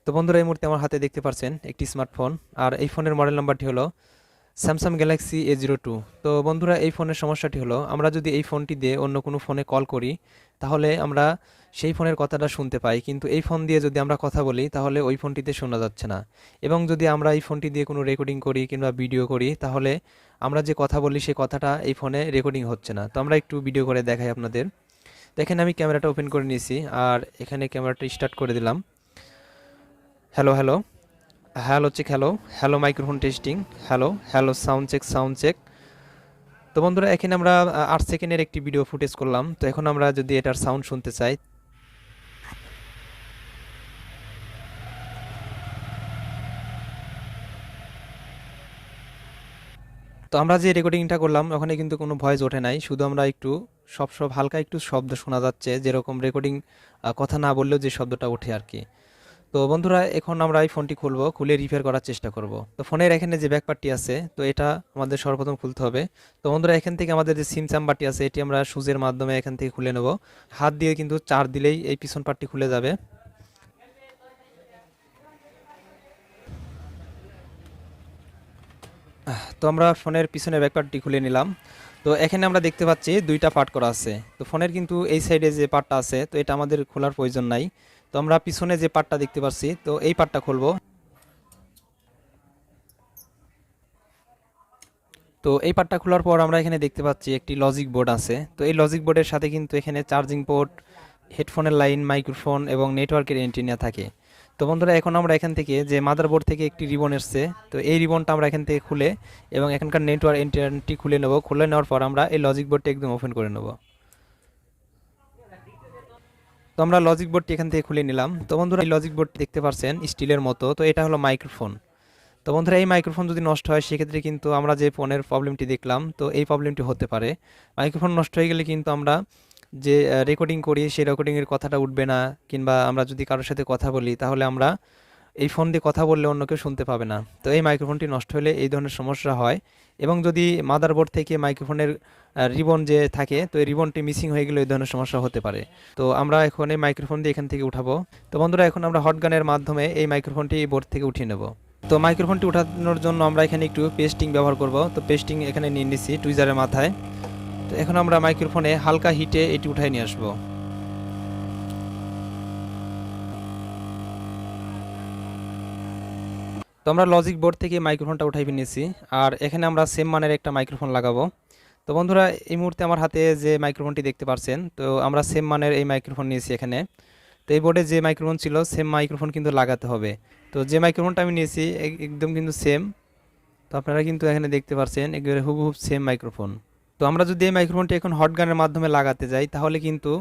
তো বন্ধুরা এই মুহূর্তে আমার হাতে দেখতে পাচ্ছেন একটি স্মার্টফোন, আর এই ফোনের মডেল নাম্বারটি হলো স্যামসাং গ্যালাক্সি A02। তো বন্ধুরা এই ফোনের সমস্যাটি হলো আমরা যদি এই ফোনটি দিয়ে অন্য কোনো ফোনে কল করি তাহলে আমরা সেই ফোনের কথাটা শুনতে পাই, কিন্তু এই ফোন দিয়ে যদি আমরা কথা বলি তাহলে ওই ফোনটিতে শোনা যাচ্ছে না। এবং যদি আমরা এই ফোনটি দিয়ে কোনো রেকর্ডিং করি কিংবা ভিডিও করি তাহলে আমরা যে কথা বলি সেই কথাটা এই ফোনে রেকর্ডিং হচ্ছে না। তো আমরা একটু ভিডিও করে দেখাই আপনাদের। দেখেন আমি ক্যামেরাটা ওপেন করে নিয়েছি আর এখানে ক্যামেরাটা স্টার্ট করে দিলাম। Hello hello hello check, hello hello microphone testing, hello hello sound check sound check. তো বন্ধুরা এখানে আমরা 8 সেকেন্ডের একটি ভিডিও ফুটেজ করলাম। তো এখন আমরা যদি এটার সাউন্ড শুনতে চাই, তো আমরা যে রেকর্ডিংটা করলাম ওখানে কিন্তু কোনো ভয়েস ওঠে নাই, শুধু আমরা একটু সব হালকা একটু শব্দ শোনা যাচ্ছে, যেরকম রেকর্ডিং কথা না বললেও যে শব্দটা ওঠে আর কি। তো বন্ধুরা এখন আমরা এই ফোনটি খুলবো, খুলে রিপেয়ার করার চেষ্টা করব। তো ফোনের এখানে যে ব্যাক পার্টটি আছে তো এটা আমাদের সর্বপ্রথম খুলতে হবে। তো বন্ধুরা এখান থেকে আমাদের যে সিম চাম্বারটি আছে এটি আমরা সুজের মাধ্যমে এখান থেকে খুলে নেব। হাত দিয়ে কিন্তু চার দিলেই এই পিছন পার্টটি খুলে যাবে। তো আমরা ফোনের পিছনের ব্যাক পার্টটি খুলে নিলাম। তো এখানে আমরা দেখতে পাচ্ছি দুইটা পার্ট করা আছে। তো ফোনের কিন্তু এই সাইডে যে পার্টটা আছে তো এটা আমাদের খোলার প্রয়োজন নাই। তো আমরা পিছনে যে পার্টটা দেখতে পাচ্ছি তো এই পার্টটা খুলবো। তো এই পার্টটা খোলার পর আমরা এখানে দেখতে পাচ্ছি একটি লজিক বোর্ড আছে। তো এই লজিক বোর্ডের সাথে কিন্তু এখানে চার্জিং পোর্ট, হেডফোনের লাইন, মাইক্রোফোন এবং নেটওয়ার্কের অ্যান্টেনা থাকে। তো বন্ধুরা এখন আমরা এখান থেকে যে মাদারবোর্ড থেকে একটি রিবন এসছে তো এই রিবনটা আমরা এখান থেকে খুলে এবং এখানকার নেটওয়ার্ক অ্যান্টেনাটি খুলে নেব। খুলে নেওয়ার পর আমরা এই লজিক বোর্ডটি একদম ওপেন করে নেব। তো আমরা লজিক বোর্ডটি এখান থেকে খুলে নিলাম। তো বন্ধুরা এই লজিক বোর্ডটি দেখতে পাচ্ছেন স্টিলের মতো, তো এটা হলো মাইক্রোফোন। তো বন্ধুরা এই মাইক্রোফোন যদি নষ্ট হয় সেক্ষেত্রে কিন্তু আমরা যে ফোনের প্রবলেমটি দেখলাম তো এই প্রবলেমটি হতে পারে। মাইক্রোফোন নষ্ট হয়ে গেলে কিন্তু আমরা যে রেকর্ডিং করি সেই রেকর্ডিংয়ের কথাটা উঠবে না, কিংবা আমরা যদি কারোর সাথে কথা বলি তাহলে আমরা এই ফোন দিয়ে কথা বললে অন্য কেউ শুনতে পাবে না। তো এই মাইক্রোফোনটি নষ্ট হলে এই ধরনের সমস্যা হয়। এবং যদি মাদারবোর্ড থেকে মাইক্রোফোনের রিবন যে থাকে তো এই রিবনটি মিসিং হয়ে গেলে এই ধরনের সমস্যা হতে পারে। তো আমরা এখন এই মাইক্রোফোন দিয়ে এখান থেকে উঠাবো। তো বন্ধুরা এখন আমরা হটগানের মাধ্যমে এই মাইক্রোফোনটি বোর্ড থেকে উঠিয়ে নেব। তো মাইক্রোফোনটি উঠানোর জন্য আমরা এখানে একটু পেস্টিং ব্যবহার করব। তো পেস্টিং এখানে নিয়ে নিচ্ছি টুইজারের মাথায়। তো এখন আমরা মাইক্রোফোনে হালকা হিটে এটি উঠাই নিয়ে আসবো। তো আমরা লজিক বোর্ড থেকে মাইক্রোফোনটা উঠাই নিয়েছি আর এখানে আমরা সেম মানের একটা মাইক্রোফোন লাগাবো। তো বন্ধুরা এই মুহূর্তে আমার হাতে যে মাইক্রোফোনটি দেখতে পাচ্ছেন তো আমরা সেম মানের এই মাইক্রোফোন নিয়েছি এখানে। তো এই বোর্ডে যে মাইক্রোফোন ছিল সেম মাইক্রোফোন কিন্তু লাগাতে হবে। তো যে মাইক্রোফোনটা আমি নিয়েছি একদম কিন্তু সেম। তো আপনারা কিন্তু এখানে দেখতে পাচ্ছেন একেবারে হুবহুব সেম মাইক্রোফোন। তো আমরা যদি এই মাইক্রোফোনটি এখন হট গানের মাধ্যমে লাগাতে যাই তাহলে কিন্তু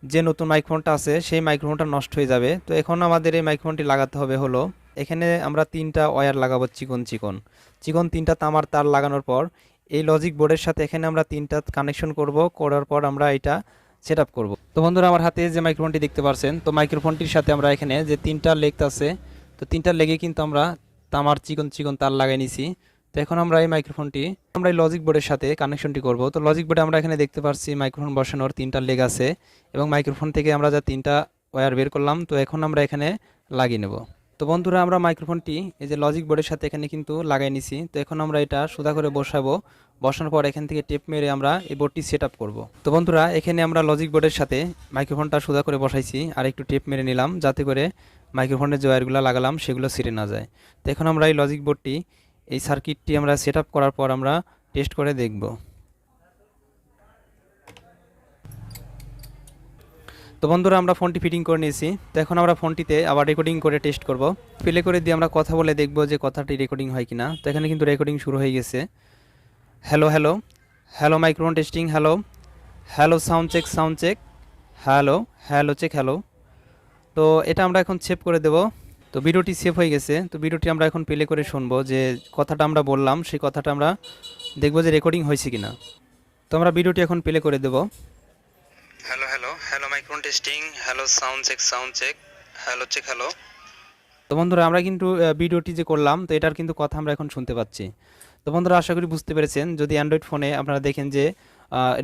যে নতুন মাইক্রোফোনটা আছে সেই মাইক্রোফোনটা নষ্ট হয়ে যাবে। তো এখন আমাদের এই মাইক্রোফোনটি লাগাতে হবে হলো এখানে আমরা তিনটা ওয়্যার লাগাবো, চিকন চিকন চিকন তিনটা তামার তার লাগানোর পর এই লজিক বোর্ডের সাথে এখানে আমরা তিনটা কানেকশন করব, করার পর আমরা এটা সেট আপ করবো। তো বন্ধুরা আমার হাতে যে মাইক্রোফোনটি দেখতে পাচ্ছেন তো মাইক্রোফোনটির সাথে আমরা এখানে যে তিনটা লেগ আছে তো তিনটা লেগে কিন্তু আমরা তামার চিকন চিকন তার লাগাই নিছি। তো এখন আমরা এই মাইক্রোফোনটি আমরা এই লজিক বোর্ডের সাথে কানেকশনটি করব। তো লজিক বোর্ডে আমরা এখানে দেখতে পাচ্ছি মাইক্রোফোন বসানোর তিনটা লেগ আছে এবং মাইক্রোফোন থেকে আমরা যা তিনটা ওয়্যার বের করলাম তো এখন আমরা এখানে লাগিয়ে নেব। তো বন্ধুরা আমরা মাইক্রোফোনটি এই যে লজিক বোর্ডের সাথে এখানে কিন্তু লাগাই নিছি। তো এখন আমরা এটা সোজা করে বসাবো, বসানোর পর এখান থেকে টেপ মেরে আমরা এই বোর্ডটি সেট আপ করবো। তো বন্ধুরা এখানে আমরা লজিক বোর্ডের সাথে মাইক্রোফোনটা সোজা করে বসাইছি আর একটু টেপ মেরে নিলাম যাতে করে মাইক্রোফোনের যে ওয়্যারগুলো লাগালাম সেগুলো ছিঁড়ে না যায়। তো এখন আমরা এই লজিক বোর্ডটি এই সার্কিটটি আমরা সেট আপ করার পর আমরা টেস্ট করে দেখব। তো বন্ধুরা আমরা ফোনটি ফিটিং করে নিয়েছি। তো এখন আমরা ফোনটিতে আবার রেকর্ডিং করে টেস্ট করব। প্লে করে দিয়ে আমরা কথা বলে দেখব যে কথাটি রেকর্ডিং হয় কিনা। তো এখানে কিন্তু রেকর্ডিং শুরু হয়ে গেছে। Hello hello hello microphone testing, hello hello sound check, hello hello check, hello. তো এটা আমরা এখন সেভ করে দেব। তো ভিডিওটি সেভ হয়ে গেছে। তো ভিডিওটি আমরা এখন প্লে করে শুনবো যে কথাটা আমরা বললাম সেই কথাটা আমরা দেখব যে রেকর্ডিং হয়েছে কিনা। তো আমরা ভিডিওটি এখন প্লে করে দেব। Hello hello hello microphone testing, hello sound check, hello check, hello. তো বন্ধুরা আমরা কিন্তু ভিডিওটি যে করলাম তো এটার কিন্তু কথা আমরা এখন শুনতে পাচ্ছি। তো বন্ধুরা আশা করি বুঝতে পেরেছেন। যদি অ্যান্ড্রয়েড ফোনে আপনারা দেখেন যে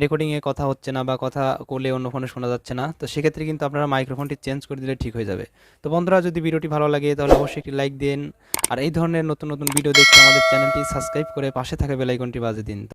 রেকর্ডিংয়ে কথা হচ্ছে না বা কথা করলে অন্য ফোনে শোনা যাচ্ছে না, তো সেক্ষেত্রে কিন্তু আপনারা মাইক্রোফোনটি চেঞ্জ করে দিলে ঠিক হয়ে যাবে। তো বন্ধুরা, যদি ভিডিওটি ভালো লাগে তাহলে অবশ্যই একটি লাইক দিন, আর এই ধরনের নতুন নতুন ভিডিও দেখতে আমাদের চ্যানেলটি সাবস্ক্রাইব করে পাশে থাকা বেল আইকনটি বাজিয়ে দিন।